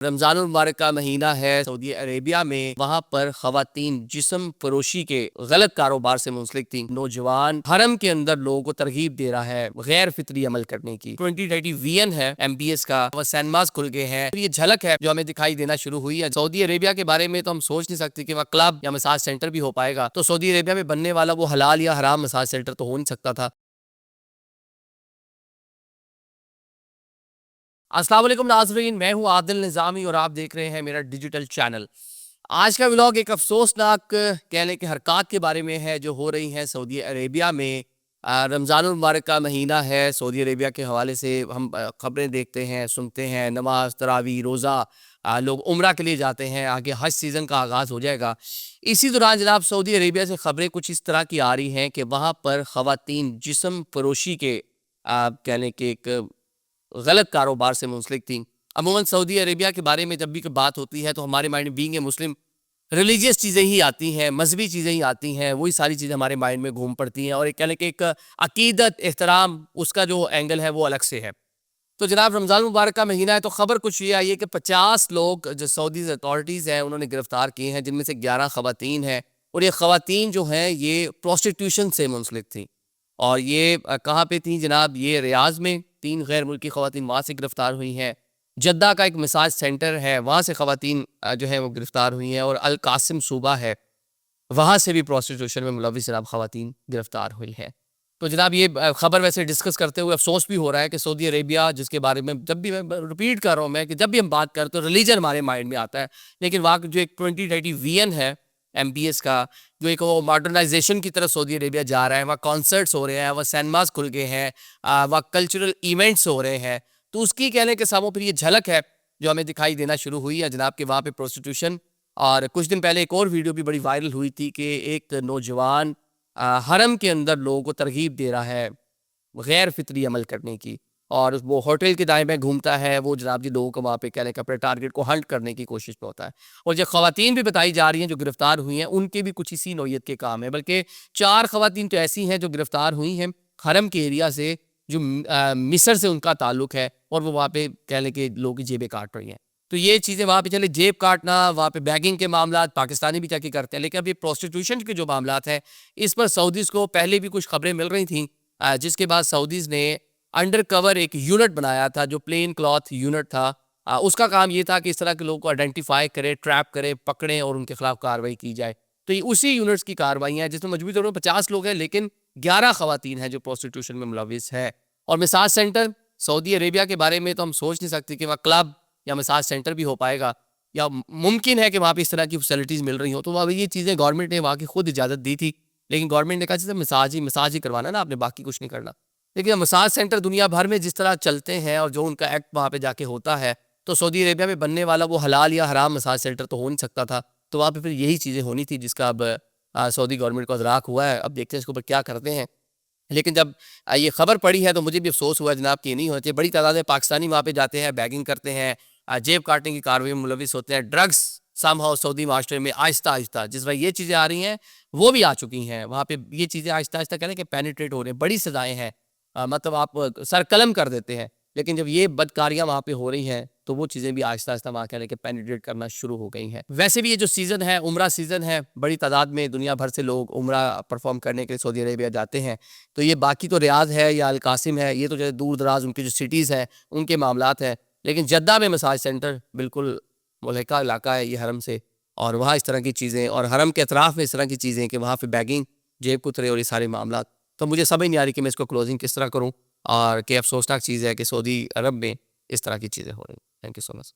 रमज़ानुल मुबारक का महीना है सऊदी अरेबिया में। वहाँ पर ख़वातीन जिस्म फरोशी के गलत कारोबार से मुंसलिक थी। नौजवान हरम के अंदर लोगों को तरगीब दे रहा है गैर फितरी अमल करने की। 2030 विजन है MBS का, वह सिनेमास खुल गए हैं। ये झलक है जो हमें दिखाई देना शुरू हुई है। सऊदी अरेबिया के बारे में तो हम सोच नहीं सकते कि वह क्लब या मसाज सेंटर भी हो पाएगा। तो सऊदी अरेबिया में बनने वाला वो हलाल या हराम मसाज सेंटर तो हो नहीं सकता था। अस्सलाम वालेकुम नाज़रीन, मैं हूँ आदिल निज़ामी और आप देख रहे हैं मेरा डिजिटल चैनल। आज का व्लॉग एक अफसोसनाक कह लें कि हरकत के बारे में है जो हो रही हैं सऊदी अरेबिया में। रमज़ानुल मुबारक का महीना है। सऊदी अरेबिया के हवाले से हम खबरें देखते हैं, सुनते हैं, नमाज, तरावी, रोज़ा, लोग उम्रा के लिए जाते हैं। आगे हज सीज़न का आगाज़ हो जाएगा। इसी दौरान जनाब सऊदी अरेबिया से खबरें कुछ इस तरह की आ रही हैं कि वहाँ पर ख़वातीन जिस्म फरोशी के कह लें कि एक गलत कारोबार से मुंसलिक थी। अमूमन सऊदी अरेबिया के बारे में जब भी कोई बात होती है तो हमारे माइंड में बीइंग ए मुस्लिम रिलीजियस चीज़ें ही आती हैं, मजहबी चीज़ें ही आती हैं, वही सारी चीज़ें हमारे माइंड में घूम पड़ती हैं और एक कह लें कि एक अकीदत, एहतराम, उसका जो एंगल है वो अलग से है। तो जनाब रमज़ान मुबारक का महीना है तो खबर कुछ ये आई है कि 50 लोग जो सऊदी अथॉरिटीज़ हैं उन्होंने गिरफ्तार किए हैं, जिनमें से 11 ख़वातीन हैं और ये ख़वातीन जो हैं ये प्रोस्टिट्यूशन से मुंसलिक थी। और ये कहाँ पे थी जनाब, ये रियाज़ में 3 गैर मुल्की ख़वातीन वहाँ से गिरफ्तार हुई हैं। जद्दा का एक मसाज सेंटर है, वहाँ से ख़वातीन जो हैं वो गिरफ्तार हुई हैं और अल कासिम सूबा है, वहाँ से भी प्रोस्टिट्यूशन में मुलविस जनाब ख़वातीन गिरफ्तार हुई हैं। तो जनाब ये खबर वैसे डिस्कस करते हुए अफसोस भी हो रहा है कि सऊदी अरेबिया जिसके बारे में जब भी मैं रिपीट कर रहा हूँ मैं कि जब भी हम बात करते हैं तो रिलीजन हमारे माइंड में आता है, लेकिन वहाँ जो एक 2030 विजन है MBS का, जो एक वो मॉडर्नाइजेशन की तरफ सऊदी अरेबिया जा रहा है, वहाँ कॉन्सर्ट्स हो रहे हैं, वहाँ सिनेमास खुल गए हैं, वहाँ कल्चरल इवेंट्स हो रहे हैं। तो उसकी कहने के सामों पर ये झलक है जो हमें दिखाई देना शुरू हुई है जनाब कि वहाँ पे प्रोस्टिट्यूशन। और कुछ दिन पहले एक और वीडियो भी बड़ी वायरल हुई थी कि एक नौजवान हरम के अंदर लोगों को तरगीब दे रहा है गैर फितरी अमल करने की, और वो होटल के दाएं बाएं घूमता है, वो जनाब जी लोगों को वहाँ पे कहने का अपने टारगेट को हंट करने की कोशिश में होता है। और जो ख़वातीन भी बताई जा रही हैं जो गिरफ्तार हुई हैं उनके भी कुछ इसी नौयत के काम है, बल्कि 4 ख़वातीन तो ऐसी हैं जो गिरफ्तार हुई हैं हरम के एरिया से, जो मिस्र से उनका ताल्लुक है और वो वहाँ पे कह लें कि लोगों की जेबें काट रही हैं। तो ये चीज़ें वहाँ पे चले, जेब काटना, वहाँ पे बैगिंग के मामला पाकिस्तानी भी जाके करते हैं, लेकिन अब ये प्रोस्टिट्यूशन के जो मामलात हैं इस पर सऊदीज़ को पहले भी कुछ खबरें मिल रही थी, जिसके बाद सऊदीज़ ने अंडर कवर एक यूनिट बनाया था जो प्लेन क्लॉथ यूनिट था। उसका काम ये था कि इस तरह के लोगों को आइडेंटिफाई करे, ट्रैप करे, पकड़ें और उनके खिलाफ कार्रवाई की जाए। तो ये उसी यूनिट्स की कार्रवाई हैं जिसमें मजबूरी तौर पर 50 लोग हैं, लेकिन 11 ख़वातीन हैं जो प्रोस्टिट्यूशन में मुलविस है। और मसाज सेंटर सऊदी अरेबिया के बारे में तो हम सोच नहीं सकते कि वह क्लब या मसाज सेंटर भी हो पाएगा, या मुमकिन है कि वहाँ पे इस तरह की फैसिलिटीज़ मिल रही हो। तो वहाँ ये चीज़ें गवर्नमेंट ने वहाँ की खुद इजाज़त दी थी, लेकिन गवर्नमेंट ने कहा जैसे मसाज ही करवाना ना आपने, बाकी कुछ नहीं करना। लेकिन मसाज सेंटर दुनिया भर में जिस तरह चलते हैं और जो उनका एक्ट वहाँ पे जाके होता है, तो सऊदी अरेबिया में बनने वाला वो हलाल या हराम मसाज सेंटर तो हो नहीं सकता था। तो वहाँ पे फिर यही चीज़ें होनी थी जिसका अब सऊदी गवर्नमेंट को अदराक हुआ है। अब देखते हैं इसके ऊपर क्या करते हैं। लेकिन जब ये खबर पड़ी है तो मुझे भी अफसोस हुआ जनाब कि ये नहीं होना चाहिए। बड़ी तादाद में पाकिस्तानी वहाँ पे जाते हैं, बैगिंग करते हैं, जेब काटने की कार्रवाई में मुलविस होते हैं। ड्रग्स समहाउ सऊदी माशरे में आहिस्ता आहिस्ता जिस वक्त ये चीज़ें आ रही हैं वो भी आ चुकी हैं वहाँ पे, ये चीज़ें आहिस्ता आहिस्ता कह लें कि पेनिट्रेट हो रही हैं। बड़ी सजाएँ हैं, मतलब आप सर कलम कर देते हैं। लेकिन जब ये बदकारियाँ वहाँ पे हो रही हैं तो वो चीज़ें भी आहिस्ता आहिस्ता वहाँ कह लें कि पेनिट्रेट करना शुरू हो गई हैं। वैसे भी ये जो सीज़न है उम्रा सीज़न है, बड़ी तादाद में दुनिया भर से लोग उम्रा परफॉर्म करने के लिए सऊदी अरेबिया जाते हैं। तो ये बाकी तो रियाज़ है या अल कासिम है, ये तो जो दूर दराज उनकी जो सिटीज़ हैं उनके मामलात हैं। लेकिन जद्दा में मसाज सेंटर बिल्कुल मुल्हिका इलाका है ये हरम से, और वहाँ इस तरह की चीज़ें, और हरम के अतराफ़ में इस तरह की चीज़ें कि वहाँ पे बैगिंग, जेब कुतरे और ये सारे मामलात। तो मुझे समझ नहीं आ रही कि मैं इसको क्लोजिंग किस तरह करूँ, और कि अफसोसनाक चीज़ है कि सऊदी अरब में इस तरह की चीज़ें हो रही हैं। Thank you so much.